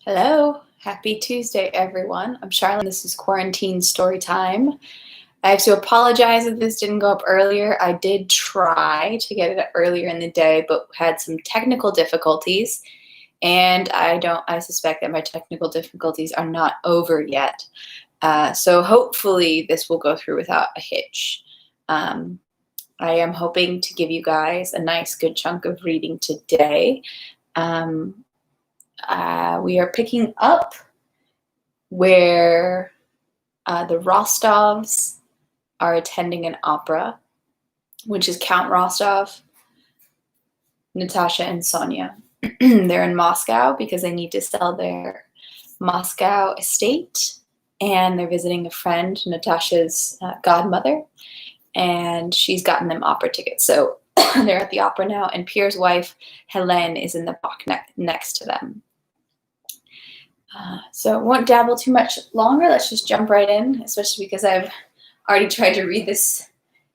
Hello, happy Tuesday, everyone. I'm Charlotte. This is Quarantine Story Time. I have to apologize if this didn't go up earlier. I did try to get it up earlier in the day, but had some technical difficulties, and I suspect that my technical difficulties are not over yet. So hopefully this will go through without a hitch. I am hoping to give you guys a nice, good chunk of reading today. We are picking up where the Rostovs are attending an opera, which is Count Rostov, Natasha, and Sonia. They're in Moscow because they need to sell their Moscow estate, and they're visiting a friend, Natasha's godmother, and she's gotten them opera tickets. So they're at the opera now, and Pierre's wife, Helene, is in the box next to them. So I won't dabble too much longer. Let's just jump right in, especially because I've already tried to read this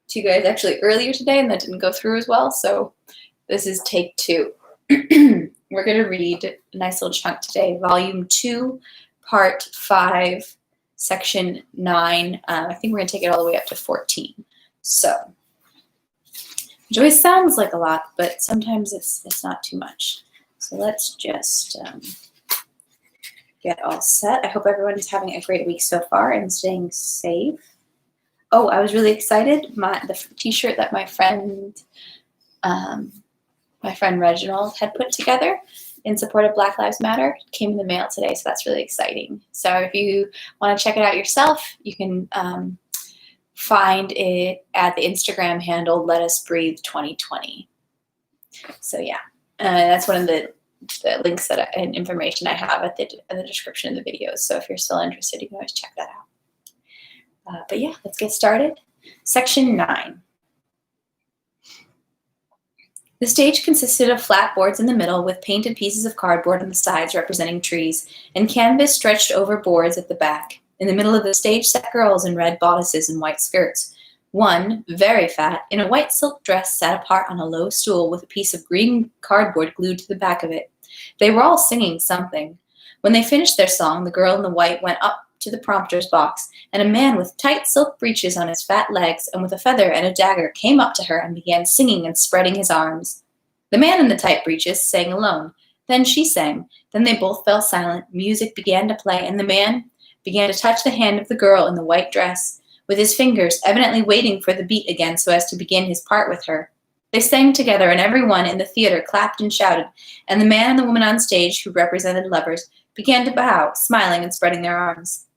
to you guys actually earlier today, and that didn't go through as well. So this is take 2. We're going to read a nice little chunk today, Volume 2, Part 5, Section 9. I think we're going to take it all the way up to 14. So, which always sounds like a lot, but sometimes it's not too much. So let's just get all set. I hope everyone is having a great week so far and staying safe. Oh, I was really excited. The t-shirt that my friend Reginald had put together in support of Black Lives Matter came in the mail today, so that's really exciting. So if you want to check it out yourself, you can find it at the Instagram handle Let Us Breathe 2020. So yeah, that's one of the links and information I have in the description of the videos. So if you're still interested, you can always check that out. But yeah, let's get started. Section 9. The stage consisted of flat boards in the middle with painted pieces of cardboard on the sides representing trees, and canvas stretched over boards at the back. In the middle of the stage sat girls in red bodices and white skirts. One, very fat, in a white silk dress, sat apart on a low stool with a piece of green cardboard glued to the back of it. They were all singing something. When they finished their song, the girl in the white went up to the prompter's box, and a man with tight silk breeches on his fat legs and with a feather and a dagger came up to her and began singing and spreading his arms. The man in the tight breeches sang alone. Then she sang. Then they both fell silent. Music began to play, and the man began to touch the hand of the girl in the white dress with his fingers, evidently waiting for the beat again so as to begin his part with her. They sang together, and everyone in the theater clapped and shouted, and the man and the woman on stage, who represented lovers, began to bow, smiling and spreading their arms.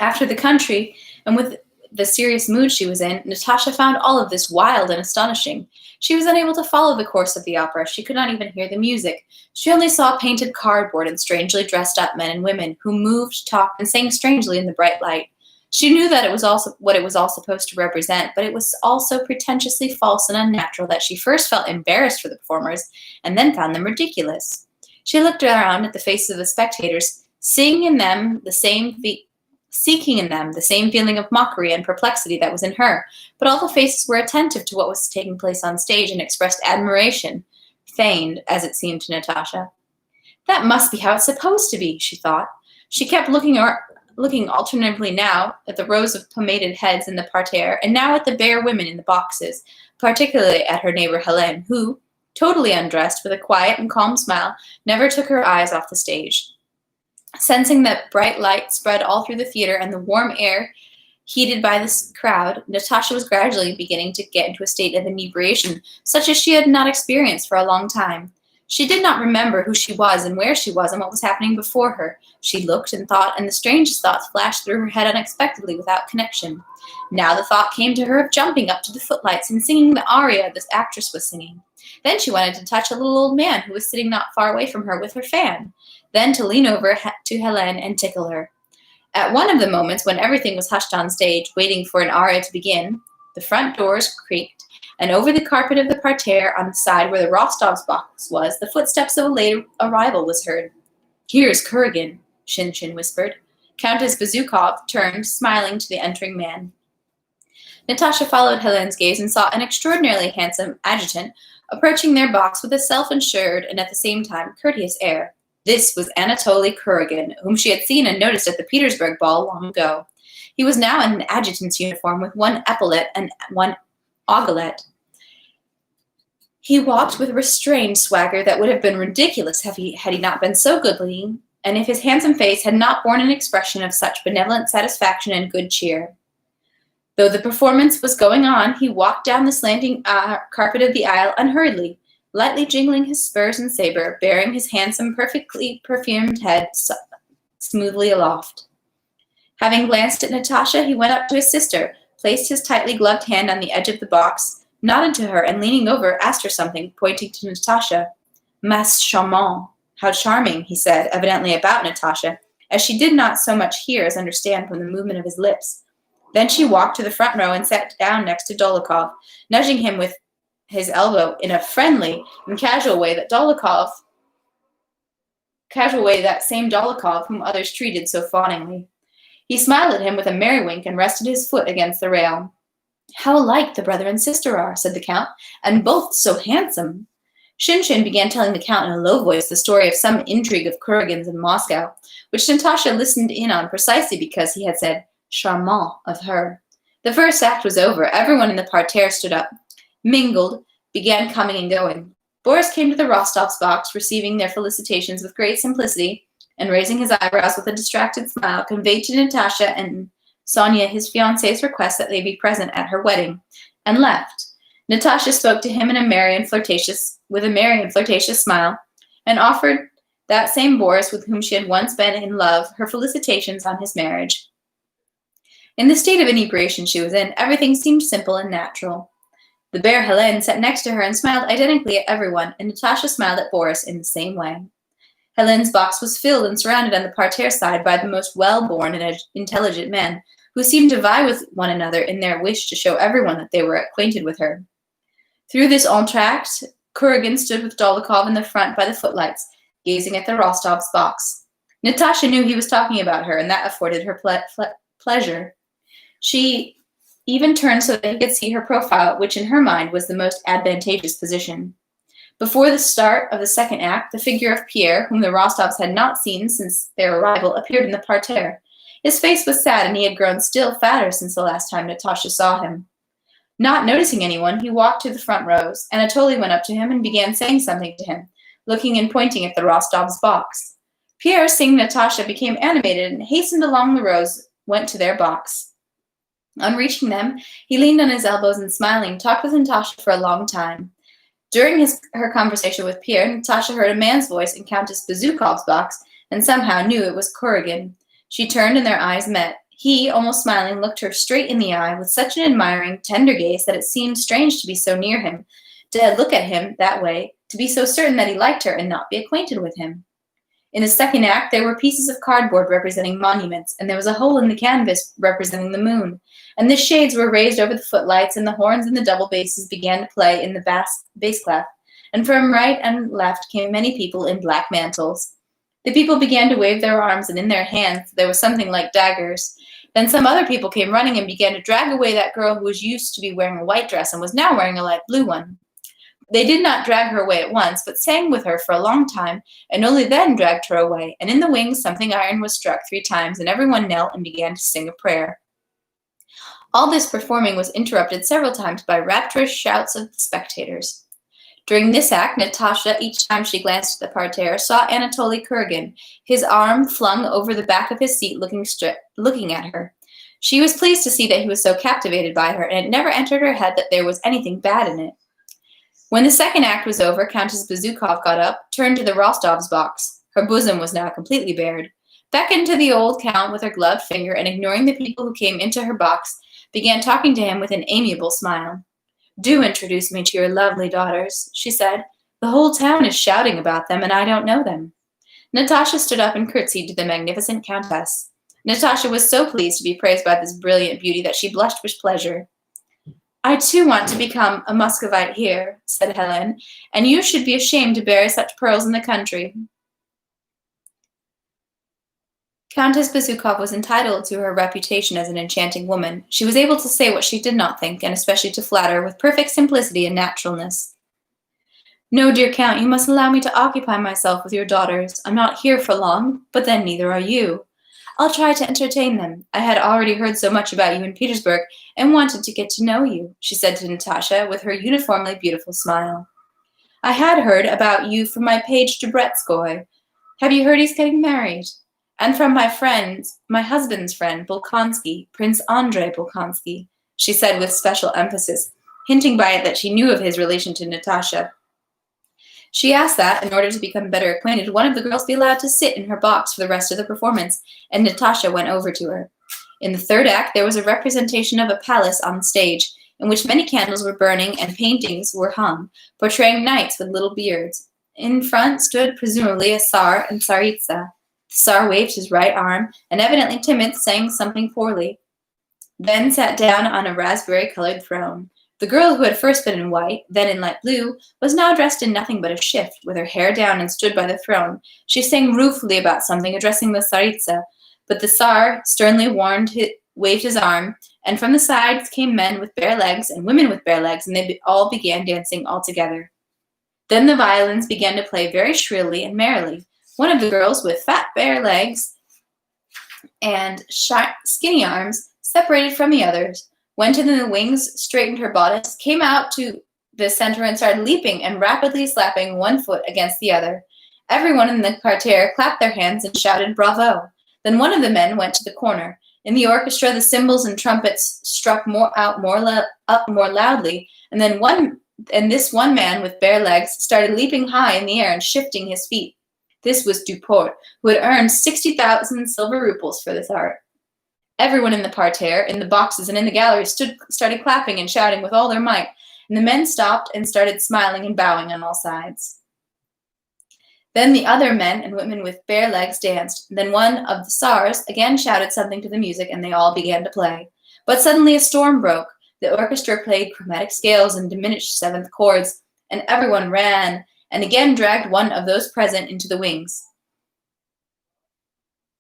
After the country, and with the serious mood she was in, Natasha found all of this wild and astonishing. She was unable to follow the course of the opera. She could not even hear the music. She only saw painted cardboard and strangely dressed up men and women who moved, talked, and sang strangely in the bright light. She knew that it was also what it was all supposed to represent, but it was also pretentiously false and unnatural that she first felt embarrassed for the performers and then found them ridiculous. She looked around at the faces of the spectators, seeking in them the same feeling of mockery and perplexity that was in her, but all the faces were attentive to what was taking place on stage and expressed admiration, feigned, as it seemed to Natasha. That must be how it's supposed to be, she thought. She kept looking alternatively now at the rows of pomaded heads in the parterre and now at the bare women in the boxes, particularly at her neighbor Helene, who, totally undressed with a quiet and calm smile, never took her eyes off the stage. Sensing that bright light spread all through the theater and the warm air heated by this crowd, Natasha was gradually beginning to get into a state of inebriation such as she had not experienced for a long time. She did not remember who she was and where she was and what was happening before her. She looked and thought, and the strangest thoughts flashed through her head unexpectedly without connection. Now the thought came to her of jumping up to the footlights and singing the aria this actress was singing. Then she wanted to touch a little old man who was sitting not far away from her with her fan. Then to lean over to Helene and tickle her. At one of the moments when everything was hushed on stage, waiting for an aria to begin, the front doors creaked, and over the carpet of the parterre on the side where the Rostov's box was, the footsteps of a late arrival was heard. "Here's Kuragin," Shin whispered. Countess Bezukhov turned, smiling, to the entering man. Natasha followed Helene's gaze and saw an extraordinarily handsome adjutant approaching their box with a self-assured and at the same time courteous air. This was Anatoly Kuragin, whom she had seen and noticed at the Petersburg ball long ago. He was now in an adjutant's uniform with one epaulette and one aiguillette. He walked with a restrained swagger that would have been ridiculous had he not been so good-looking, and if his handsome face had not borne an expression of such benevolent satisfaction and good cheer. Though the performance was going on, he walked down the slanting carpet of the aisle unhurriedly, lightly jingling his spurs and saber, bearing his handsome, perfectly perfumed head smoothly aloft. Having glanced at Natasha, he went up to his sister, placed his tightly gloved hand on the edge of the box, nodded to her, and leaning over, asked her something, pointing to Natasha. "Mas charmant, how charming," he said, evidently about Natasha, as she did not so much hear as understand from the movement of his lips. Then she walked to the front row and sat down next to Dolokhov, nudging him with his elbow in a friendly and casual way that same Dolokhov whom others treated so fawningly. He smiled at him with a merry wink and rested his foot against the rail. "How alike the brother and sister are," said the Count, "and both so handsome." Shinshin began telling the Count in a low voice the story of some intrigue of Kuragin's in Moscow, which Natasha listened in on precisely because he had said charmant of her. The first act was over. Everyone in the parterre stood up, mingled, began coming and going. Boris came to the Rostovs' box, receiving their felicitations with great simplicity, and raising his eyebrows with a distracted smile, conveyed to Natasha and Sonia his fiancée's request that they be present at her wedding, and left. Natasha spoke to him with a merry and flirtatious smile, and offered that same Boris with whom she had once been in love her felicitations on his marriage. In the state of inebriation she was in, everything seemed simple and natural. The bear Helene sat next to her and smiled identically at everyone, and Natasha smiled at Boris in the same way. Helene's box was filled and surrounded on the parterre side by the most well-born and intelligent men, who seemed to vie with one another in their wish to show everyone that they were acquainted with her. Through this entr'acte, Kuragin stood with Dolokhov in the front by the footlights, gazing at the Rostovs' box. Natasha knew he was talking about her, and that afforded her pleasure. She even turned so that he could see her profile, which in her mind was the most advantageous position. Before the start of the second act, the figure of Pierre, whom the Rostovs had not seen since their arrival, appeared in the parterre. His face was sad, and he had grown still fatter since the last time Natasha saw him. Not noticing anyone, he walked to the front rows. Anatoly went up to him and began saying something to him, looking and pointing at the Rostovs' box. Pierre, seeing Natasha, became animated and hastened along the rows, went to their box. On reaching them, he leaned on his elbows and, smiling, talked with Natasha for a long time. During her conversation with Pierre, Natasha heard a man's voice in Countess Bezukhov's box and somehow knew it was Kuragin. She turned and their eyes met. He, almost smiling, looked her straight in the eye with such an admiring, tender gaze that it seemed strange to be so near him, to look at him that way, to be so certain that he liked her and not be acquainted with him. In the second act, there were pieces of cardboard representing monuments, and there was a hole in the canvas representing the moon, and the shades were raised over the footlights, and the horns and the double basses began to play in the bass clef, and from right and left came many people in black mantles. The people began to wave their arms, and in their hands there was something like daggers. Then some other people came running and began to drag away that girl who was used to be wearing a white dress and was now wearing a light blue one. They did not drag her away at once, but sang with her for a long time, and only then dragged her away, and in the wings something iron was struck 3 times, and everyone knelt and began to sing a prayer. All this performing was interrupted several times by rapturous shouts of the spectators. During this act, Natasha, each time she glanced at the parterre, saw Anatoly Kuragin, his arm flung over the back of his seat, looking at her. She was pleased to see that he was so captivated by her, and it never entered her head that there was anything bad in it. When the second act was over, Countess Bezukhov got up, turned to the Rostovs' box. Her bosom was now completely bared, beckoned to the old Count with her gloved finger, and ignoring the people who came into her box, began talking to him with an amiable smile. "Do introduce me to your lovely daughters," she said. "The whole town is shouting about them, and I don't know them." Natasha stood up and curtsied to the magnificent Countess. Natasha was so pleased to be praised by this brilliant beauty that she blushed with pleasure. "I too want to become a Muscovite here," said Helene, "and you should be ashamed to bury such pearls in the country." Countess Bezukhov was entitled to her reputation as an enchanting woman. She was able to say what she did not think, and especially to flatter, with perfect simplicity and naturalness. No, dear Count, you must allow me to occupy myself with your daughters. I'm not here for long, but then neither are you. I'll try to entertain them. I had already heard so much about you in Petersburg and wanted to get to know you, she said to Natasha with her uniformly beautiful smile. I had heard about you from my page Dubretskoy. Have you heard he's getting married? And from my husband's friend, Bolkonsky, Prince Andrei Bolkonsky, she said with special emphasis, hinting by it that she knew of his relation to Natasha. She asked that, in order to become better acquainted, one of the girls be allowed to sit in her box for the rest of the performance, and Natasha went over to her. In the third act, there was a representation of a palace on the stage, in which many candles were burning and paintings were hung, portraying knights with little beards. In front stood, presumably, a Tsar and Tsaritsa. The Tsar waved his right arm, and evidently timid, saying something poorly, then sat down on a raspberry-colored throne. The girl who had first been in white, then in light blue, was now dressed in nothing but a shift, with her hair down and stood by the throne. She sang ruefully about something, addressing the Tsaritsa, but the Tsar sternly waved his arm, and from the sides came men with bare legs and women with bare legs, and they all began dancing all together. Then the violins began to play very shrilly and merrily. One of the girls with fat bare legs and skinny arms, separated from the others, went into the wings, straightened her bodice, came out to the center and started leaping and rapidly slapping one foot against the other. Everyone in the parterre clapped their hands and shouted bravo. Then one of the men went to the corner. In the orchestra, the cymbals and trumpets struck more loudly, and this one man with bare legs started leaping high in the air and shifting his feet. This was Duport, who had earned 60,000 silver roubles for this art. Everyone in the parterre, in the boxes, and in the gallery started clapping and shouting with all their might, and the men stopped and started smiling and bowing on all sides. Then the other men and women with bare legs danced. Then one of the Tsars again shouted something to the music, and they all began to play. But suddenly a storm broke. The orchestra played chromatic scales and diminished seventh chords, and everyone ran and again dragged one of those present into the wings.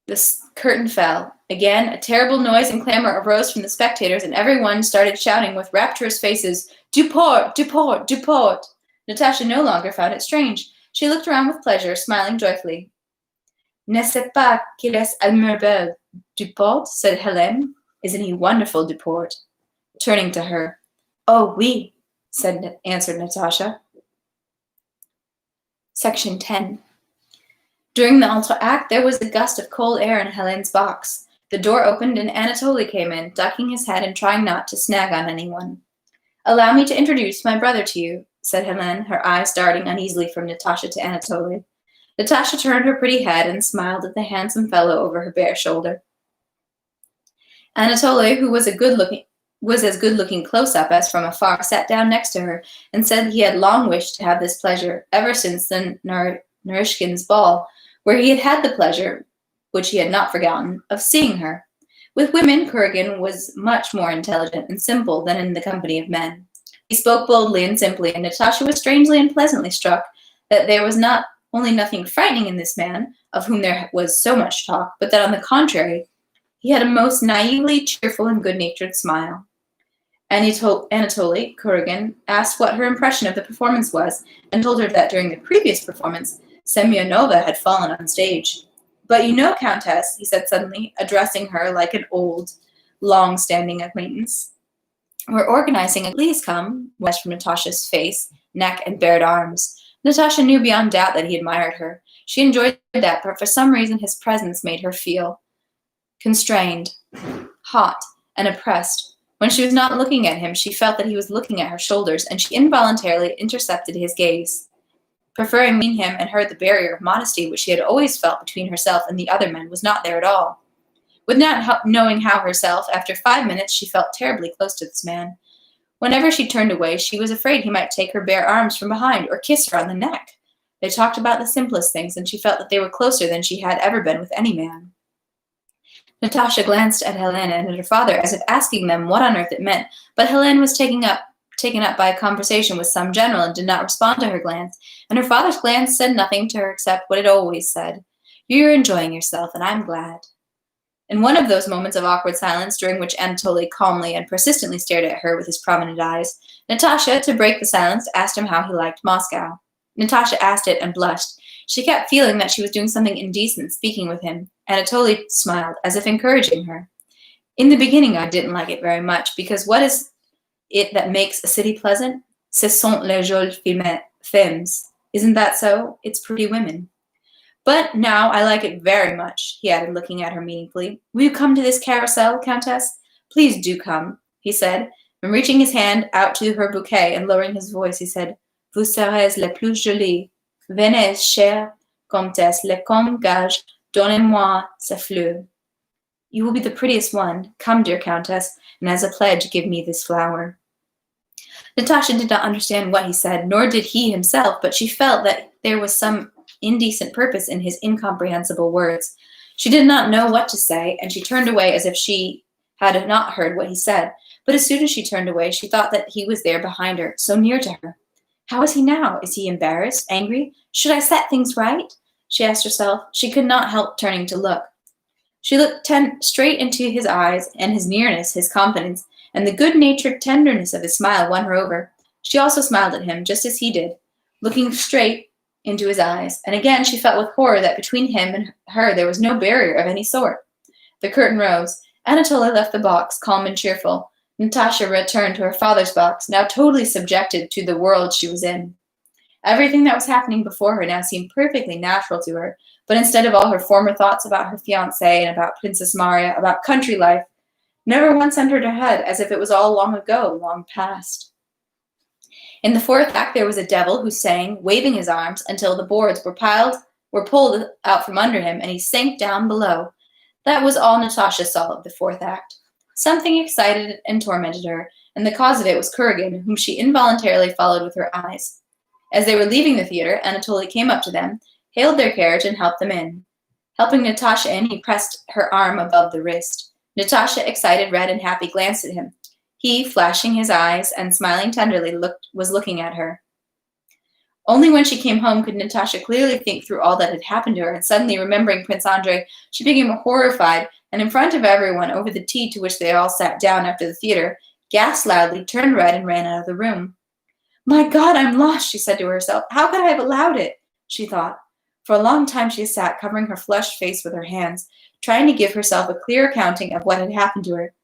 The curtain fell. Again, a terrible noise and clamor arose from the spectators, and everyone started shouting with rapturous faces, Duport, Duport, Duport. Natasha no longer found it strange. She looked around with pleasure, smiling joyfully. N'est-ce pas qu'il est admirable, Duport, said Hélène. Isn't he wonderful, Duport? Turning to her. Oh, oui, answered Natasha. Section 10. During the entr'acte, there was a gust of cold air in Hélène's box. The door opened and Anatoly came in, ducking his head and trying not to snag on anyone. Allow me to introduce my brother to you, said Hélène, her eyes darting uneasily from Natasha to Anatoly. Natasha turned her pretty head and smiled at the handsome fellow over her bare shoulder. Anatoly, who was as good-looking close-up as from afar, sat down next to her and said he had long wished to have this pleasure ever since the Naryshkin's ball, where he had had the pleasure, which he had not forgotten, of seeing her. With women, Kuragin was much more intelligent and simple than in the company of men. He spoke boldly and simply, and Natasha was strangely and pleasantly struck that there was not only nothing frightening in this man, of whom there was so much talk, but that on the contrary, he had a most naively cheerful and good-natured smile. Anatoly Kuragin asked what her impression of the performance was, and told her that during the previous performance, Semyonova had fallen on stage. But you know, Countess, he said suddenly, addressing her like an old, long-standing acquaintance. We're organizing a please come, west from Natasha's face, neck, and bared arms. Natasha knew beyond doubt that he admired her. She enjoyed that, but for some reason his presence made her feel constrained, hot, and oppressed. When she was not looking at him, she felt that he was looking at her shoulders, and she involuntarily intercepted his gaze. Preferring between him and her the barrier of modesty which she had always felt between herself and the other men was not there at all. With not knowing how herself, after 5 minutes she felt terribly close to this man. Whenever she turned away, she was afraid he might take her bare arms from behind or kiss her on the neck. They talked about the simplest things, and she felt that they were closer than she had ever been with any man. Natasha glanced at Helena and at her father as if asking them what on earth it meant, but Helena was taken up by a conversation with some general and did not respond to her glance, and her father's glance said nothing to her except what it always said. You're enjoying yourself, and I'm glad. In one of those moments of awkward silence, during which Anatoly calmly and persistently stared at her with his prominent eyes, Natasha, to break the silence, asked him how he liked Moscow. Natasha asked it and blushed. She kept feeling that she was doing something indecent speaking with him. Anatoly smiled, as if encouraging her. In the beginning, I didn't like it very much, because what is it that makes a city pleasant? Ce sont les jolies femmes. Isn't that so? It's pretty women. But now I like it very much, he added, looking at her meaningfully. Will you come to this carousel, Countess? Please do come, he said, and reaching his hand out to her bouquet and lowering his voice, he said, Vous serez la plus jolie. Venez, chère Comtesse, le comme gage, donnez-moi ces fleurs. You will be the prettiest one. Come, dear Countess, and as a pledge, give me this flower. Natasha did not understand what he said, nor did he himself, but she felt that there was some indecent purpose in his incomprehensible words. She did not know what to say, and she turned away as if she had not heard what he said. But as soon as she turned away, she thought that he was there behind her, so near to her. How is he now? Is he embarrassed? Angry? Should I set things right? She asked herself. She could not help turning to look. She looked straight into his eyes, and his nearness, his confidence, and the good-natured tenderness of his smile won her over. She also smiled at him, just as he did, looking straight into his eyes, and again she felt with horror that between him and her there was no barrier of any sort. The curtain rose. Anatoly left the box, calm and cheerful. Natasha returned to her father's box, now totally subjected to the world she was in. Everything that was happening before her now seemed perfectly natural to her, but instead of all her former thoughts about her fiancé and about Princess Marya, about country life, never once entered her head, as if it was all long ago, long past. In the fourth act, there was a devil who sang, waving his arms, until the boards were pulled out from under him, and he sank down below. That was all Natasha saw of the fourth act. Something excited and tormented her, and the cause of it was Kuragin, whom she involuntarily followed with her eyes. As they were leaving the theater, Anatoly came up to them, hailed their carriage, and helped them in. Helping Natasha in, he pressed her arm above the wrist. Natasha, excited, red, and happy, glanced at him. He, flashing his eyes and smiling tenderly, was looking at her. Only when she came home could Natasha clearly think through all that had happened to her, and suddenly remembering Prince Andrei, she became horrified, and in front of everyone, over the tea to which they all sat down after the theater, gasped loudly, turned red, and ran out of the room. My God, I'm lost, she said to herself. How could I have allowed it? She thought. For a long time she sat, covering her flushed face with her hands, trying to give herself a clear accounting of what had happened to her.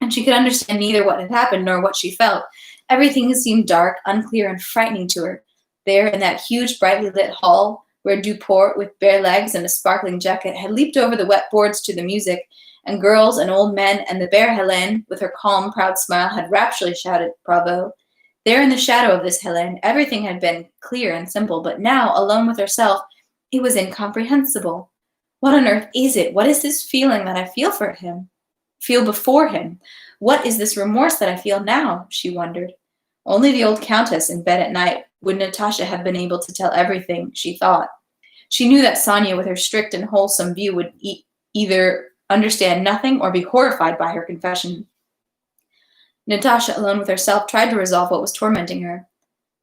And she could understand neither what had happened nor what she felt. Everything seemed dark, unclear, and frightening to her. There, in that huge, brightly lit hall, where Duport, with bare legs and a sparkling jacket, had leaped over the wet boards to the music, and girls and old men, and the bare Helene, with her calm, proud smile, had rapturously shouted, Bravo. There in the shadow of this Helene, everything had been clear and simple, but now, alone with herself, it was incomprehensible. What on earth is it? What is this feeling that I feel before him? What is this remorse that I feel now? She wondered. Only the old countess in bed at night would Natasha have been able to tell everything she thought. She knew that Sonia, with her strict and wholesome view, would either understand nothing or be horrified by her confession. Natasha, alone with herself, tried to resolve what was tormenting her.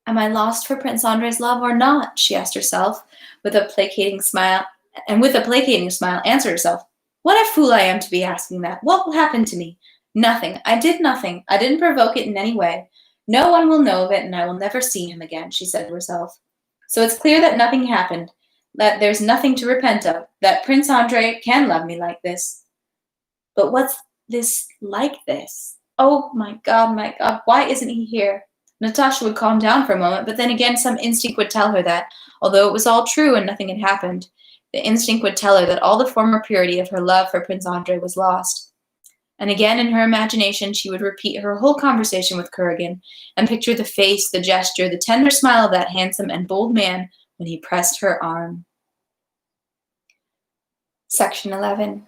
Am I lost for Prince Andrei's love or not? She asked herself, with a placating smile, answered herself. What a fool I am to be asking that. What will happen to me? Nothing. I did nothing. I didn't provoke it in any way. No one will know of it, and I will never see him again, she said to herself. So it's clear that nothing happened, that there's nothing to repent of, that Prince Andrei can love me like this. But what's this like this? Oh, my God, why isn't he here? Natasha would calm down for a moment, but then again some instinct would tell her that, although it was all true and nothing had happened, the instinct would tell her that all the former purity of her love for Prince Andrei was lost. And again in her imagination she would repeat her whole conversation with Kuragin and picture the face, the gesture, the tender smile of that handsome and bold man when he pressed her arm. Section 11.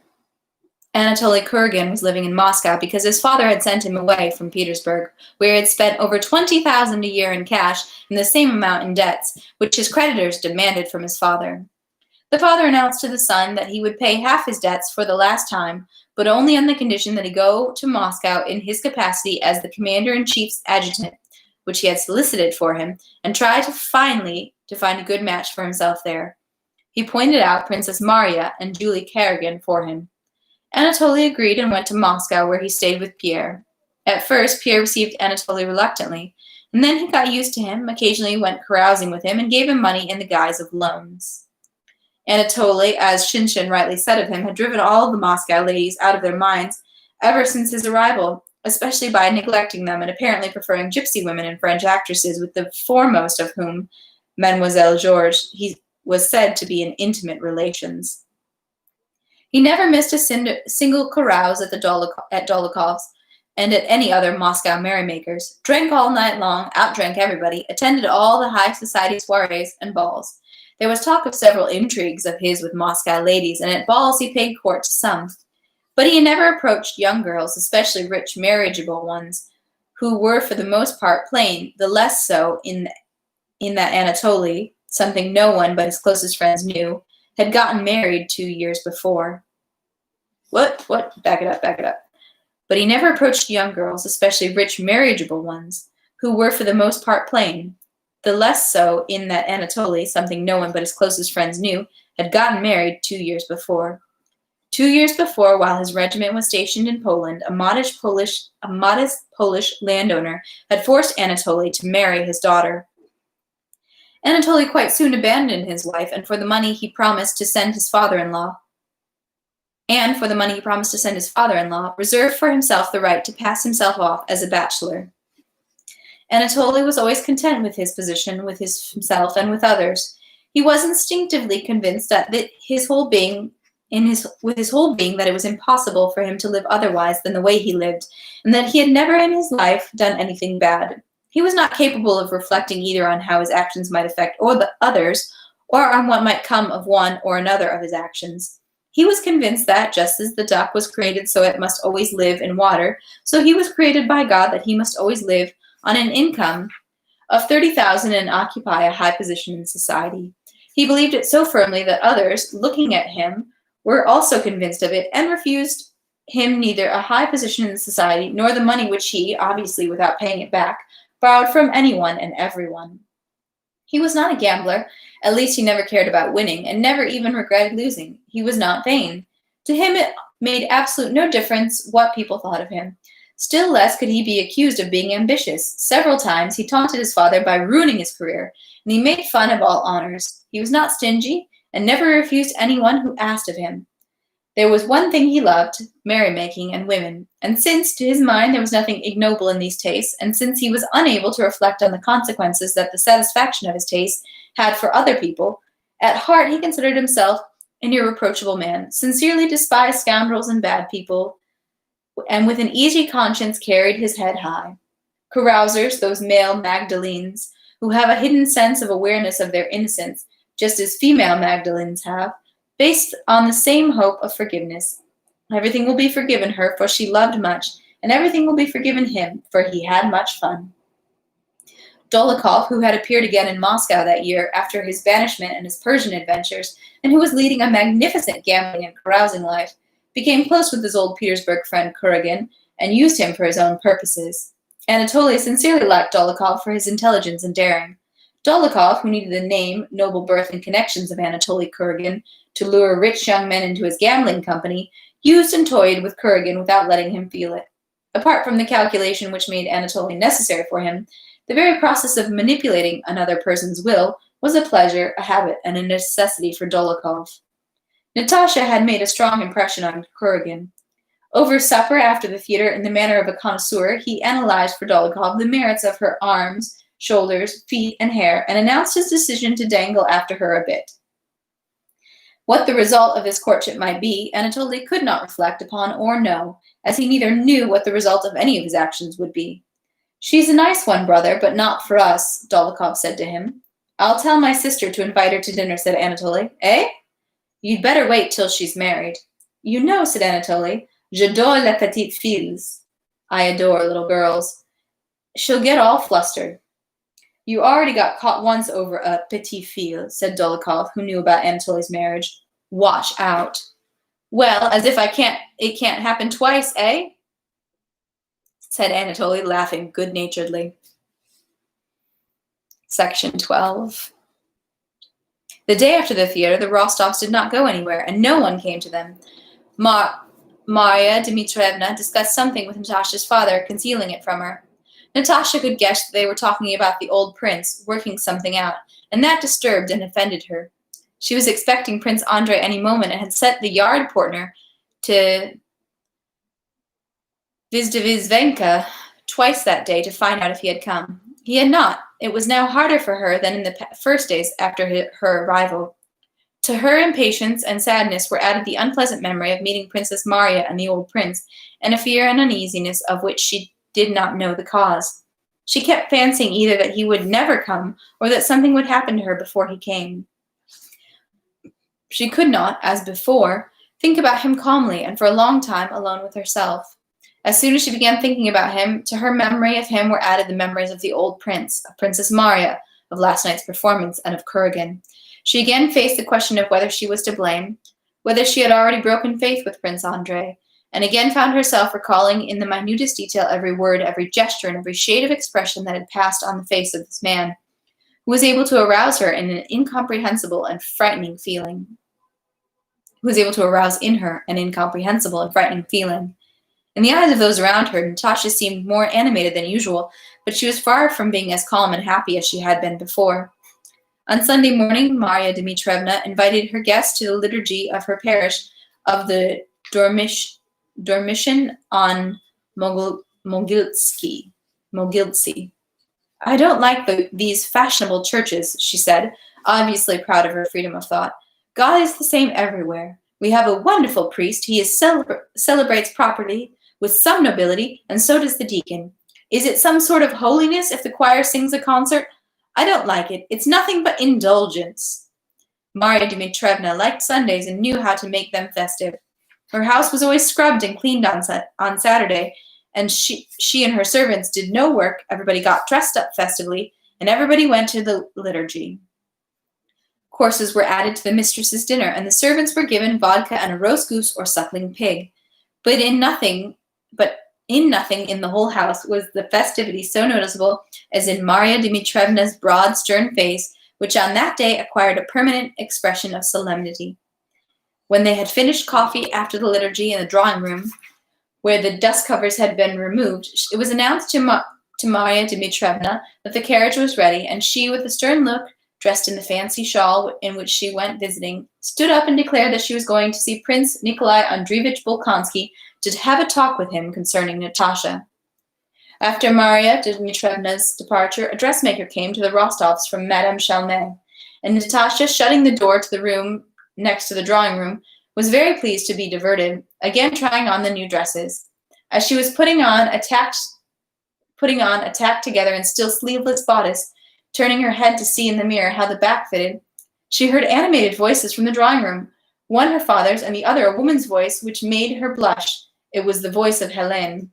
Anatoly Kuragin was living in Moscow because his father had sent him away from Petersburg, where he had spent over 20,000 a year in cash and the same amount in debts, which his creditors demanded from his father. The father announced to the son that he would pay half his debts for the last time, but only on the condition that he go to Moscow in his capacity as the commander-in-chief's adjutant, which he had solicited for him, and try to find a good match for himself there. He pointed out Princess Marya and Julie Karagin for him. Anatoly agreed and went to Moscow, where he stayed with Pierre. At first, Pierre received Anatoly reluctantly, And then he got used to him, occasionally went carousing with him, and gave him money in the guise of loans. Anatoly, as Shinshin rightly said of him, had driven all the Moscow ladies out of their minds ever since his arrival, especially by neglecting them and apparently preferring gypsy women and French actresses, with the foremost of whom, Mademoiselle Georges, he was said to be in intimate relations. He never missed a single carouse at Dolokhof's and at any other Moscow merrymakers, drank all night long, outdrank everybody, attended all the high society soirees and balls. There was talk of several intrigues of his with Moscow ladies, and at balls he paid court to some. But he never approached young girls, especially rich, marriageable ones, who were for the most part plain, the less so in that Anatoly, something no one but his closest friends knew, had gotten married 2 years before. What? Back it up. But he never approached young girls, especially rich, marriageable ones, who were for the most part plain, the less so in that Anatoly, something no one but his closest friends knew, had gotten married 2 years before. 2 years before, while his regiment was stationed in Poland, a modest Polish landowner had forced Anatoly to marry his daughter. Anatoly quite soon abandoned his wife, and for the money he promised to send his father-in-law, reserved for himself the right to pass himself off as a bachelor. Anatoly was always content with his position, with himself, and with others. He was instinctively convinced that with his whole being that it was impossible for him to live otherwise than the way he lived, and that he had never in his life done anything bad. He was not capable of reflecting either on how his actions might affect the others, or on what might come of one or another of his actions. He was convinced that, just as the duck was created so it must always live in water, so he was created by God that he must always live on an income of 30,000 and occupy a high position in society. He believed it so firmly that others, looking at him, were also convinced of it and refused him neither a high position in society nor the money which he, obviously without paying it back, borrowed from anyone and everyone. He was not a gambler, at least he never cared about winning, and never even regretted losing. He was not vain. To him it made absolute no difference what people thought of him. Still less could he be accused of being ambitious. Several times he taunted his father by ruining his career, and he made fun of all honors. He was not stingy, and never refused anyone who asked of him. There was one thing he loved, merrymaking and women, and since, to his mind, there was nothing ignoble in these tastes, and since he was unable to reflect on the consequences that the satisfaction of his taste had for other people, at heart he considered himself an irreproachable man, sincerely despised scoundrels and bad people, and with an easy conscience carried his head high. Carousers, those male Magdalenes, who have a hidden sense of awareness of their innocence, just as female Magdalenes have, based on the same hope of forgiveness. Everything will be forgiven her, for she loved much, and everything will be forgiven him, for he had much fun. Dolokhov, who had appeared again in Moscow that year after his banishment and his Persian adventures, and who was leading a magnificent gambling and carousing life, became close with his old Petersburg friend Kuragin, and used him for his own purposes. Anatoly sincerely liked Dolokhov for his intelligence and daring. Dolokhov, who needed the name, noble birth, and connections of Anatoly Kuragin to lure rich young men into his gambling company, used and toyed with Kuragin without letting him feel it. Apart from the calculation which made Anatoly necessary for him, the very process of manipulating another person's will was a pleasure, a habit, and a necessity for Dolokhov. Natasha had made a strong impression on Kuragin. Over supper after the theater, in the manner of a connoisseur, he analyzed for Dolokhov the merits of her arms, shoulders, feet, and hair, and announced his decision to dangle after her a bit. What the result of this courtship might be, Anatoly could not reflect upon or know, as he neither knew what the result of any of his actions would be. "She's a nice one, brother, but not for us," Dolokhov said to him. "I'll tell my sister to invite her to dinner," said Anatoly. "Eh? You'd better wait till she's married." "You know," said Anatoly, "j'adore les petites filles." I adore little girls. "She'll get all flustered." "You already got caught once over a petite fille," said Dolokhov, who knew about Anatoly's marriage. "Watch out." "Well, as if it can't happen twice, eh?" said Anatoly, laughing good-naturedly. Section 12. The day after the theater, the Rostovs did not go anywhere, and no one came to them. Marya Dmitrievna discussed something with Natasha's father, concealing it from her. Natasha could guess that they were talking about the old prince working something out, and that disturbed and offended her. She was expecting Prince Andrei any moment and had sent the yard porter to Vizdvizvenka twice that day to find out if he had come. He had not. It was now harder for her than in the first days after her arrival. To her impatience and sadness were added the unpleasant memory of meeting Princess Marya and the old prince, and a fear and uneasiness of which she did not know the cause. She kept fancying either that he would never come, or that something would happen to her before he came. She could not, as before, think about him calmly and for a long time alone with herself. As soon as she began thinking about him, to her memory of him were added the memories of the old prince, of Princess Marya, of last night's performance, and of Kuragin. She again faced the question of whether she was to blame, whether she had already broken faith with Prince Andrei, and again found herself recalling in the minutest detail every word, every gesture, and every shade of expression that had passed on the face of this man, who was able to arouse her in an incomprehensible and frightening feeling. Who was able to arouse in her an incomprehensible and frightening feeling. In the eyes of those around her, Natasha seemed more animated than usual, but she was far from being as calm and happy as she had been before. On Sunday morning, Marya Dmitrievna invited her guests to the liturgy of her parish of the Dormition on Mogiltsy. I don't like these fashionable churches, she said, obviously proud of her freedom of thought. God is the same everywhere. We have a wonderful priest. He celebrates properly, with some nobility, and so does the deacon. Is it some sort of holiness if the choir sings a concert? I don't like it. It's nothing but indulgence. Marya Dmitrievna liked Sundays and knew how to make them festive. Her house was always scrubbed and cleaned on Saturday, and she and her servants did no work. Everybody got dressed up festively, and everybody went to the liturgy. Courses were added to the mistress's dinner, and the servants were given vodka and a roast goose or suckling pig. But in nothing in the whole house was the festivity so noticeable as in Marya Dmitrievna's broad, stern face, which on that day acquired a permanent expression of solemnity. When they had finished coffee after the liturgy in the drawing room, where the dust covers had been removed, it was announced to Marya Dmitrievna that the carriage was ready, and she, with a stern look, dressed in the fancy shawl in which she went visiting, stood up and declared that she was going to see Prince Nikolai Andreevich Bolkonsky to have a talk with him concerning Natasha. After Marya Dmitrievna's departure, a dressmaker came to the Rostovs from Madame Chalmay, and Natasha, shutting the door to the room next to the drawing room, was very pleased to be diverted, again trying on the new dresses. As she was putting on a tacked together and still sleeveless bodice, turning her head to see in the mirror how the back fitted, she heard animated voices from the drawing room, one her father's and the other a woman's voice which made her blush. It was the voice of Helene.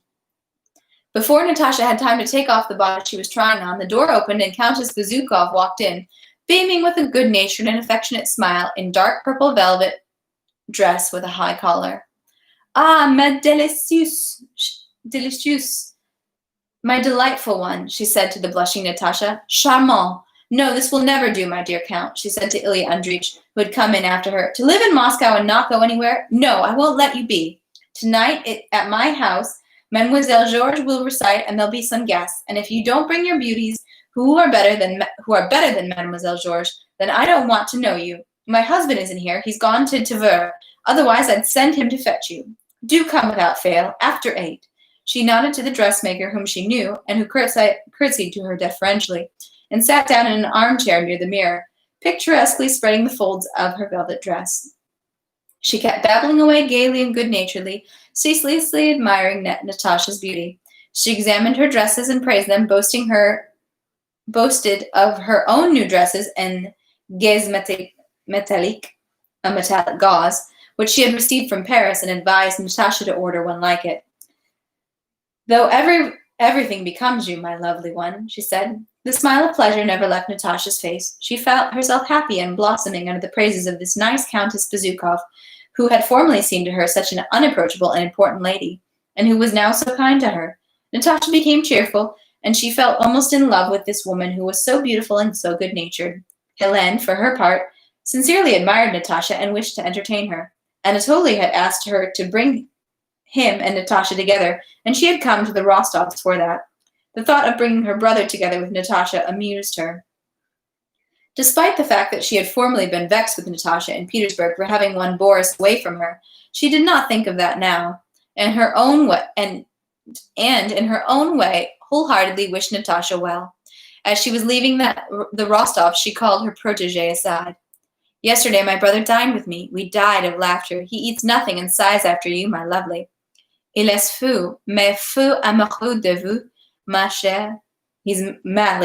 Before Natasha had time to take off the bodice she was trying on, the door opened and Countess Bezukov walked in, beaming with a good-natured and affectionate smile in dark purple velvet dress with a high collar. Ah, ma délicieuse, my delightful one, she said to the blushing Natasha. Charmant. No, this will never do, my dear Count, she said to Ilya Andreevich, who had come in after her. To live in Moscow and not go anywhere? No, I won't let you be. Tonight, at my house, Mademoiselle Georges will recite, and there'll be some guests. And if you don't bring your beauties, who are better than Mademoiselle Georges, then I don't want to know you. My husband isn't here. He's gone to Tver. Otherwise, I'd send him to fetch you. Do come without fail, after 8. She nodded to the dressmaker, whom she knew, and who curtsied to her deferentially, and sat down in an armchair near the mirror, picturesquely spreading the folds of her velvet dress. She kept babbling away gaily and good-naturedly, ceaselessly admiring Natasha's beauty. She examined her dresses and praised them, boasted of her own new dresses and gaze metallique, a metallic gauze, which she had received from Paris, and advised Natasha to order one like it. Though everything becomes you, my lovely one, she said. The smile of pleasure never left Natasha's face. She felt herself happy and blossoming under the praises of this nice Countess Bezukov, who had formerly seemed to her such an unapproachable and important lady, and who was now so kind to her. Natasha became cheerful, and she felt almost in love with this woman who was so beautiful and so good-natured. Helene, for her part, sincerely admired Natasha and wished to entertain her. Anatoly had asked her to bring him and Natasha together, and she had come to the Rostovs for that. The thought of bringing her brother together with Natasha amused her. Despite the fact that she had formerly been vexed with Natasha in Petersburg for having won Boris away from her, she did not think of that now, and in her own way, wholeheartedly wished Natasha well. As she was leaving the Rostovs, she called her protégée aside. Yesterday my brother dined with me. We died of laughter. He eats nothing and sighs after you, my lovely. Il est fou, mais fou amoureux de vous, ma chère. He's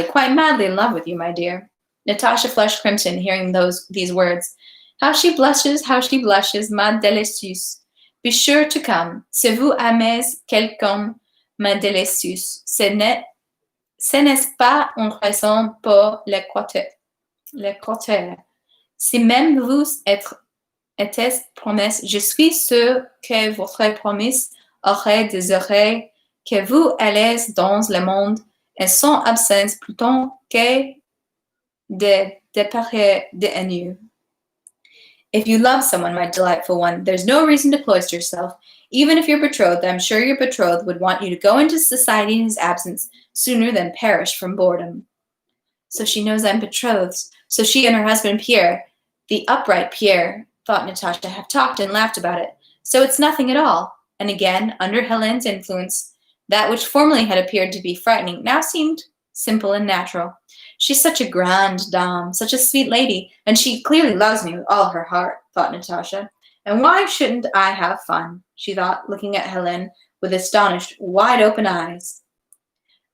quite madly in love with you, my dear. Natasha flushed crimson, hearing these words. How she blushes, ma délicieuse. Be sure to come. Si vous aimez quelqu'un, ma délicieuse, ce n'est pas une raison pour l'écouter. Si même vous êtes promesse, je suis sûre que votre promesse aurait des oreilles, que vous allez dans le monde et sans absence plutôt que de haineux. If you love someone, my delightful one, there's no reason to cloister yourself. Even if you're betrothed, I'm sure your betrothed would want you to go into society in his absence sooner than perish from boredom. So she knows I'm betrothed. So she and her husband Pierre, the upright Pierre, thought Natasha, have talked and laughed about it. So it's nothing at all. And again, under Helene's influence, that which formerly had appeared to be frightening now seemed simple and natural. She's such a grande dame, such a sweet lady, and she clearly loves me with all her heart, thought Natasha. And why shouldn't I have fun? She thought, looking at Helene with astonished, wide-open eyes.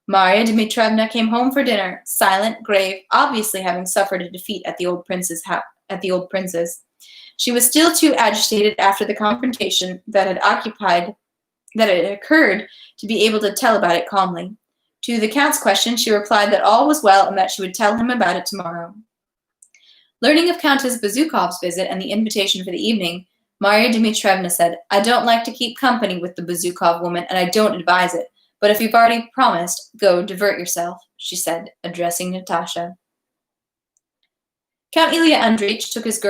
Marya Dmitrievna came home for dinner, silent, grave, obviously having suffered a defeat at the old prince's. She was still too agitated after the confrontation that had occurred to be able to tell about it calmly. To the Count's question, she replied that all was well and that she would tell him about it tomorrow. Learning of Countess Bezukhov's visit and the invitation for the evening, Marya Dmitrievna said, I don't like to keep company with the Bezukhov woman, and I don't advise it. But if you've already promised, go divert yourself, she said, addressing Natasha. Count Ilya Andreich took his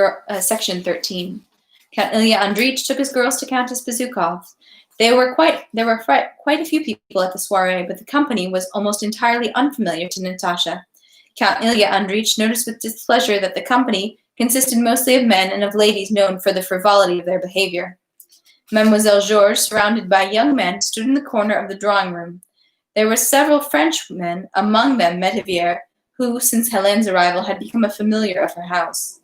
Section 13. Count Ilya Andreich took his girls to Countess Bezukhov. There were quite a few people at the soiree, but the company was almost entirely unfamiliar to Natasha. Count Ilya Andreich noticed with displeasure that the company consisted mostly of men and of ladies known for the frivolity of their behavior. Mademoiselle Georges, surrounded by young men, stood in the corner of the drawing-room. There were several Frenchmen, among them Metivier, who, since Helene's arrival, had become a familiar of her house.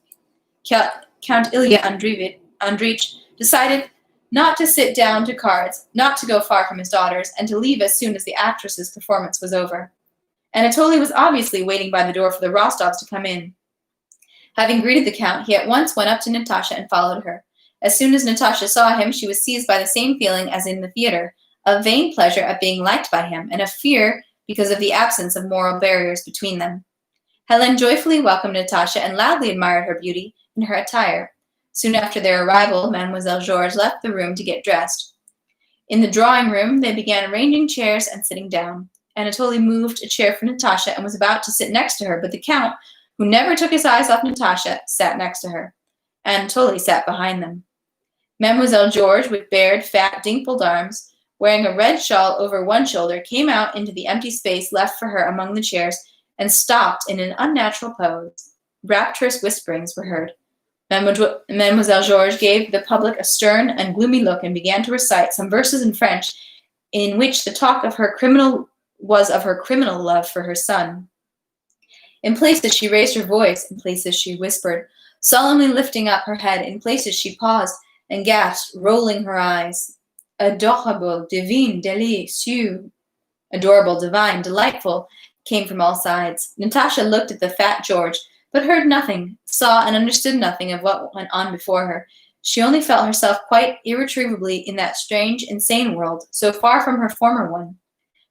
Count Ilya Andreich decided not to sit down to cards, not to go far from his daughters, and to leave as soon as the actress's performance was over. Anatoly was obviously waiting by the door for the Rostovs to come in. Having greeted the Count, he at once went up to Natasha and followed her. As soon as Natasha saw him, she was seized by the same feeling as in the theater, of vain pleasure at being liked by him, and of fear because of the absence of moral barriers between them. Helene joyfully welcomed Natasha and loudly admired her beauty and her attire. Soon after their arrival, Mademoiselle Georges left the room to get dressed. In the drawing-room, they began arranging chairs and sitting down. Anatoly moved a chair for Natasha and was about to sit next to her, but the Count, who never took his eyes off Natasha, sat next to her. Anatoly sat behind them. Mademoiselle Georges, with bared, fat, dimpled arms, wearing a red shawl over one shoulder, came out into the empty space left for her among the chairs and stopped in an unnatural pose. Rapturous whisperings were heard. Mademoiselle Georges gave the public a stern and gloomy look and began to recite some verses in French in which the talk of her criminal love for her son. In places she raised her voice, in places she whispered, solemnly lifting up her head, in places she paused and gasped, rolling her eyes. Adorable, divine, délicieux. Adorable, divine, delightful, came from all sides. Natasha looked at the fat George, but heard nothing, saw and understood nothing of what went on before her. She only felt herself quite irretrievably in that strange, insane world, so far from her former one,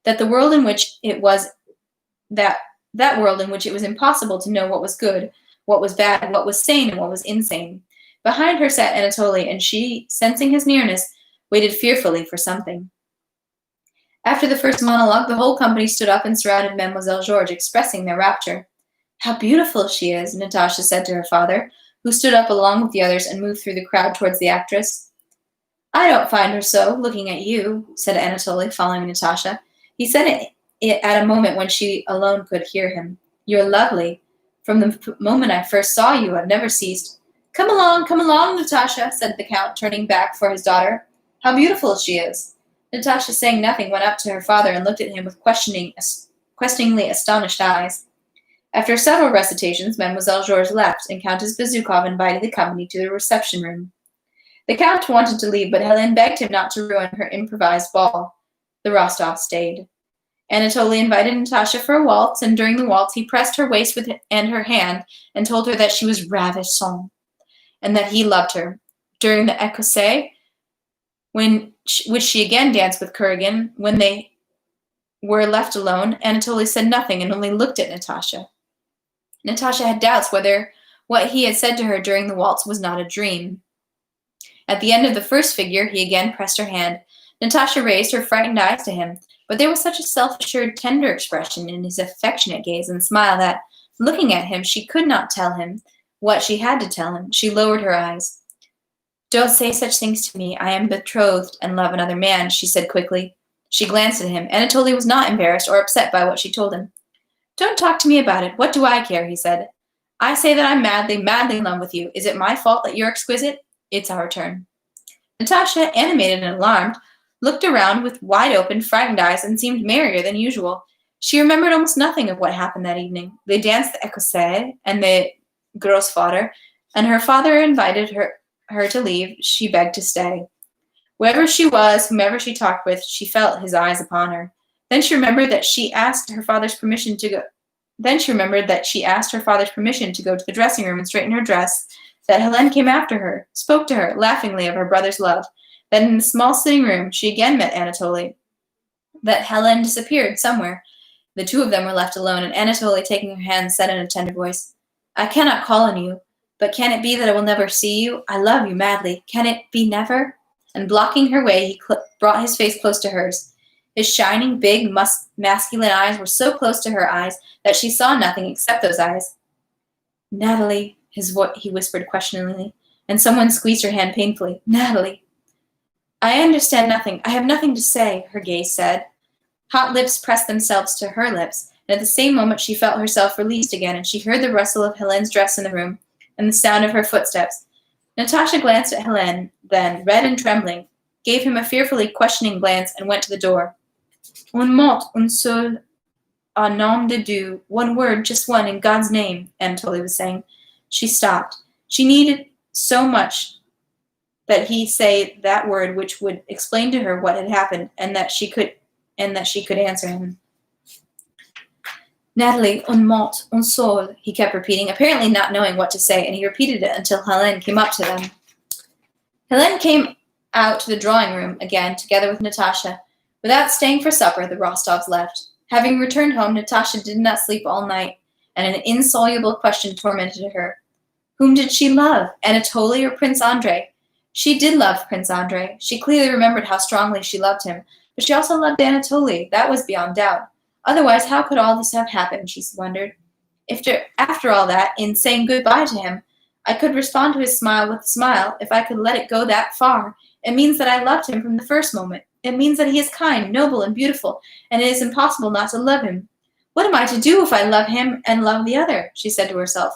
that the world in which it was that world in which it was impossible to know what was good, what was bad, what was sane, and what was insane. Behind her sat Anatoly, and she, sensing his nearness, waited fearfully for something. After the first monologue, the whole company stood up and surrounded Mademoiselle Georges, expressing their rapture. How beautiful she is, Natasha said to her father, who stood up along with the others and moved through the crowd towards the actress. I don't find her so, looking at you, said Anatoly, following Natasha. He said it at a moment when she alone could hear him. "You're lovely. From the moment I first saw you, I've never ceased." Come along, Natasha," said the Count, turning back for his daughter. "How beautiful she is." Natasha, saying nothing, went up to her father and looked at him with questioningly astonished eyes. After several recitations, Mademoiselle Georges left, and Countess Bezúkhov invited the company to the reception room. The Count wanted to leave, but Helene begged him not to ruin her improvised ball. The Rostovs stayed. Anatoly invited Natasha for a waltz, and during the waltz he pressed her waist and her hand and told her that she was ravissante, and that he loved her. During the écossais, which she again danced with Kuragin, when they were left alone, Anatoly said nothing and only looked at Natasha. Natasha had doubts whether what he had said to her during the waltz was not a dream. At the end of the first figure, he again pressed her hand. Natasha raised her frightened eyes to him, but there was such a self-assured, tender expression in his affectionate gaze and smile that, looking at him, she could not tell him what she had to tell him. She lowered her eyes. "Don't say such things to me. I am betrothed and love another man," she said quickly. She glanced at him. Anatoly was not embarrassed or upset by what she told him. "Don't talk to me about it. What do I care?" he said. "I say that I'm madly, madly in love with you. Is it my fault that you're exquisite? It's our turn." Natasha, animated and alarmed, looked around with wide-open, frightened eyes and seemed merrier than usual. She remembered almost nothing of what happened that evening. They danced the écossais and the Grossvater, and her father invited her to leave. She begged to stay. Wherever she was, whomever she talked with, she felt his eyes upon her. Then she remembered that she asked her father's permission to go. To the dressing room and straighten her dress, that Helene came after her, spoke to her laughingly of her brother's love, that in the small sitting room she again met Anatoly, that Helene disappeared somewhere. The two of them were left alone, and Anatoly, taking her hand, said in a tender voice, "I cannot call on you, but can it be that I will never see you? I love you madly. Can it be never?" And blocking her way, he brought his face close to hers. His shining, big, masculine eyes were so close to her eyes that she saw nothing except those eyes. "Natalie," he whispered questioningly, and someone squeezed her hand painfully. "Natalie." "I understand nothing. I have nothing to say," her gaze said. Hot lips pressed themselves to her lips, and at the same moment she felt herself released again, and she heard the rustle of Helene's dress in the room, and the sound of her footsteps. Natasha glanced at Helene, then, red and trembling, gave him a fearfully questioning glance, and went to the door. "Un mot, un seul, au nom de Dieu, one word, just one, in God's name," Anatoly was saying. She stopped. She needed so much that he say that word which would explain to her what had happened, and that she could answer him. "Natalie, un mot, un seul," he kept repeating, apparently not knowing what to say, and he repeated it until Helene came up to them. Helene came out to the drawing room again, together with Natasha. Without staying for supper, the Rostovs left. Having returned home, Natasha did not sleep all night, and an insoluble question tormented her. Whom did she love, Anatoly or Prince Andrei? She did love Prince Andrei. She clearly remembered how strongly she loved him, but she also loved Anatoly. That was beyond doubt. Otherwise, how could all this have happened, she wondered. After all that, in saying goodbye to him, I could respond to his smile with a smile. If I could let it go that far, it means that I loved him from the first moment. It means that he is kind, noble, and beautiful, and it is impossible not to love him. What am I to do if I love him and love the other? She said to herself,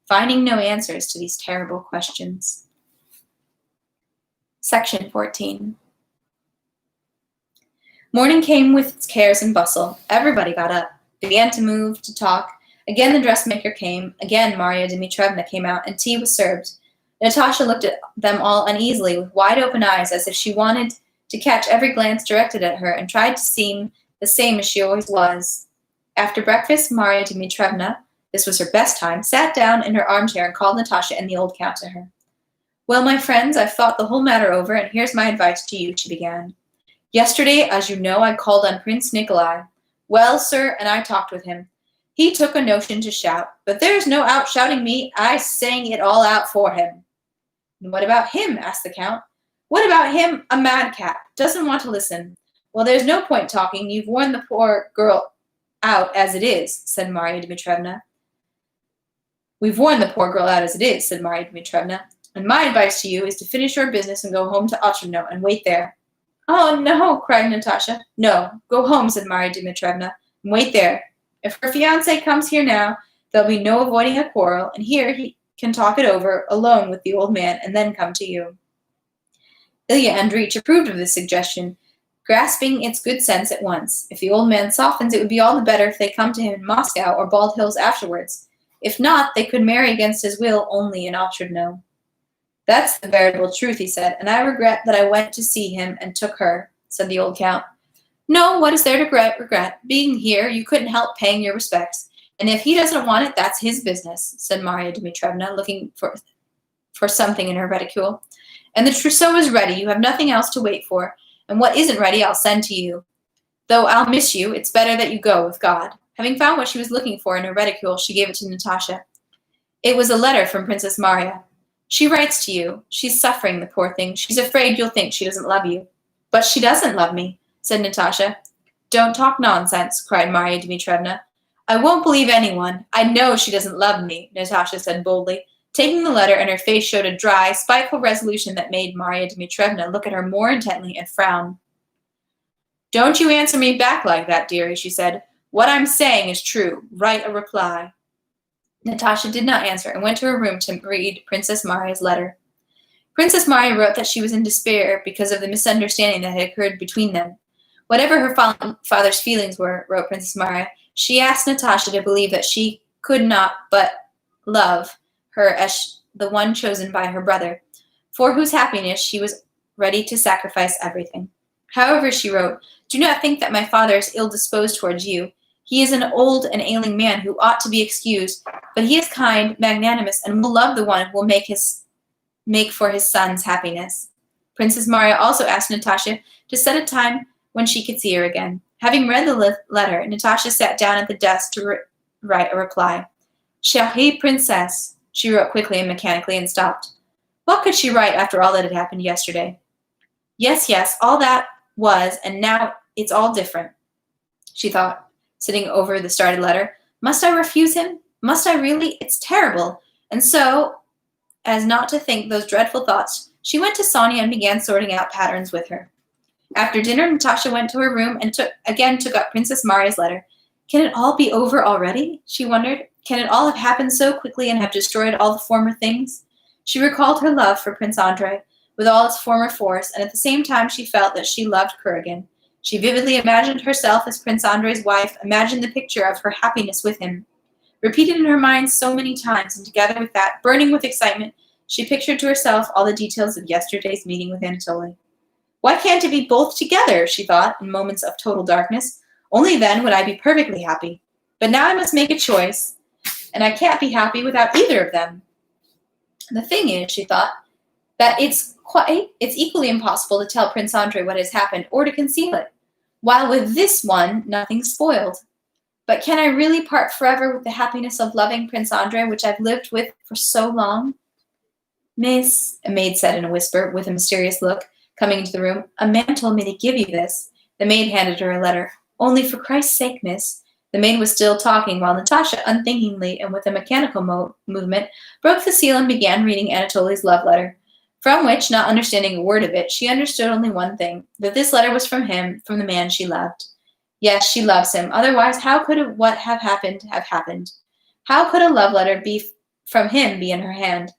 finding no answers to these terrible questions. Section 14. Morning came with its cares and bustle. Everybody got up, began to move, to talk. Again the dressmaker came. Again Marya Dmitrievna came out, and tea was served. Natasha looked at them all uneasily, with wide-open eyes, as if she wanted to catch every glance directed at her, and tried to seem the same as she always was. After breakfast, Marya Dmitrievna, this was her best time, sat down in her armchair and called Natasha and the old Count to her. Well, my friends, I've thought the whole matter over, and here's my advice to you, she began. Yesterday, as you know, I called on Prince Nikolai. Well, sir, and I talked with him. He took a notion to shout, but there's no outshouting me. I sang it all out for him. And what about him? Asked the Count. What about him? A madcap. Doesn't want to listen. Well, there's no point talking. You've worn the poor girl out as it is, said Marya Dmitrievna. We've worn the poor girl out as it is, said Marya Dmitrievna. And my advice to you is to finish your business and go home to Otrivno and wait there. Oh, no, cried Natasha. No, go home, said Marya Dmitrievna. Wait there. If her fiancé comes here now, there'll be no avoiding a quarrel, and here he can talk it over alone with the old man and then come to you. Ilya Andreevich approved of this suggestion, grasping its good sense at once. If the old man softens, it would be all the better if they come to him in Moscow or Bald Hills afterwards. If not, they could marry against his will only, and all should know. That's the veritable truth, he said, and I regret that I went to see him and took her, said the old count. No, what is there to regret? Being here, you couldn't help paying your respects. And if he doesn't want it, that's his business, said Marya Dmitrievna, looking for something in her reticule. And the trousseau is ready. You have nothing else to wait for. And what isn't ready, I'll send to you. Though I'll miss you, it's better that you go with God. Having found what she was looking for in her reticule, she gave it to Natasha. It was a letter from Princess Marya. She writes to you. She's suffering, the poor thing. She's afraid you'll think she doesn't love you. But she doesn't love me, said Natasha. Don't talk nonsense, cried Marya Dmitrievna. I won't believe anyone. I know she doesn't love me, Natasha said boldly, taking the letter, and her face showed a dry, spiteful resolution that made Marya Dmitrievna look at her more intently and frown. Don't you answer me back like that, dearie, she said. What I'm saying is true. Write a reply. Natasha did not answer and went to her room to read Princess Marya's letter. Princess Marya wrote that she was in despair because of the misunderstanding that had occurred between them. Whatever her father's feelings were, wrote Princess Marya, she asked Natasha to believe that she could not but love her as the one chosen by her brother, for whose happiness she was ready to sacrifice everything. However, she wrote, do not think that my father is ill-disposed towards you. He is an old and ailing man who ought to be excused, but he is kind, magnanimous, and will love the one who will make for his son's happiness. Princess Marya also asked Natasha to set a time when she could see her again. Having read the letter, Natasha sat down at the desk to write a reply. Chère Princesse, she wrote quickly and mechanically and stopped. What could she write after all that had happened yesterday? Yes, all that was, and now it's all different, she thought, sitting over the started letter. Must I refuse him? Must I really? It's terrible. And so, as not to think those dreadful thoughts, she went to Sonia and began sorting out patterns with her. After dinner, Natasha went to her room and took up Princess Marya's letter. Can it all be over already? She wondered. Can it all have happened so quickly and have destroyed all the former things? She recalled her love for Prince Andrei with all its former force, and at the same time she felt that she loved Kuragin. She vividly imagined herself as Prince Andrei's wife, imagined the picture of her happiness with him. Repeated in her mind so many times, and together with that, burning with excitement, she pictured to herself all the details of yesterday's meeting with Anatoly. Why can't it be both together, she thought, in moments of total darkness. Only then would I be perfectly happy. But now I must make a choice, and I can't be happy without either of them. The thing is, she thought, that it's equally impossible to tell Prince Andrei what has happened or to conceal it, while with this one, nothing's spoiled. But can I really part forever with the happiness of loving Prince Andrei, which I've lived with for so long? Miss, a maid said in a whisper, with a mysterious look, coming into the room, a man told me to give you this. The maid handed her a letter. Only for Christ's sake, miss. The maid was still talking, while Natasha, unthinkingly and with a mechanical movement, broke the seal and began reading Anatoly's love letter, from which, not understanding a word of it, she understood only one thing, that this letter was from him, from the man she loved. Yes, she loves him. Otherwise, how could what have happened have happened? How could a love letter from him be in her hand?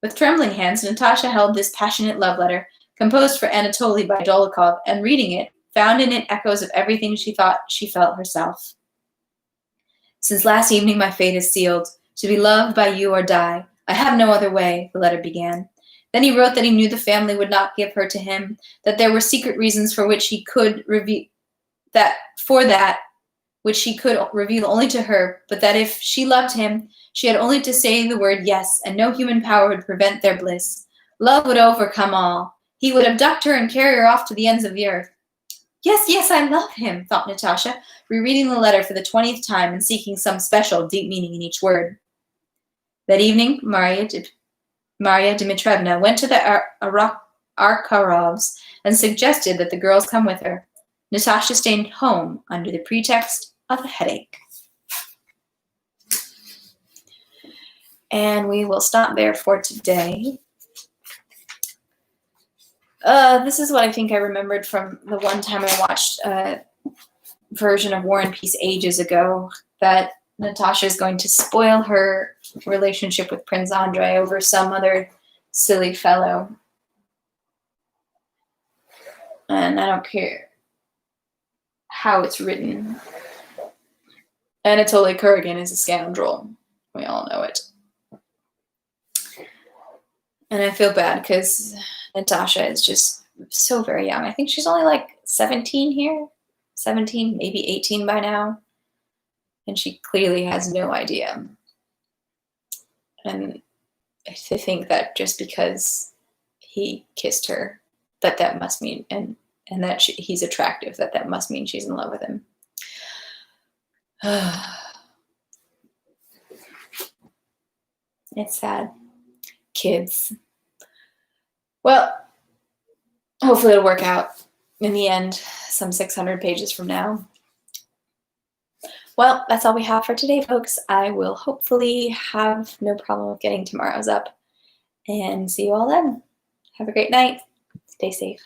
With trembling hands, Natasha held this passionate love letter, composed for Anatoly by Dolokhov, and reading it, found in it echoes of everything she thought she felt herself. Since last evening my fate is sealed, to be loved by you or die. I have no other way, the letter began. Then he wrote that he knew the family would not give her to him, that there were secret reasons for which he could reveal which he could reveal only to her, but that if she loved him, she had only to say the word yes, and no human power would prevent their bliss. Love would overcome all. He would abduct her and carry her off to the ends of the earth. Yes, I love him, thought Natasha, rereading the letter for the 20th time and seeking some special, deep meaning in each word. That evening, Marya Dmitrievna went to the Arkarovs and suggested that the girls come with her. Natasha stayed home under the pretext of a headache. And we will stop there for today. This is what I think I remembered from the one time I watched version of War and Peace ages ago that Natasha is going to spoil her relationship with Prince Andrei over some other silly fellow. And I don't care how it's written. Anatoly Kuragin is a scoundrel. We all know it. And I feel bad because Natasha is just so very young. I think she's only like 17 here. 17, maybe 18 by now. And she clearly has no idea. And to think that just because he kissed her, that must mean, and that he's attractive, that must mean she's in love with him. It's sad. Kids. Well, hopefully it'll work out in the end, some 600 pages from now. Well, that's all we have for today, folks. I will hopefully have no problem with getting tomorrow's up. And see you all then. Have a great night. Stay safe.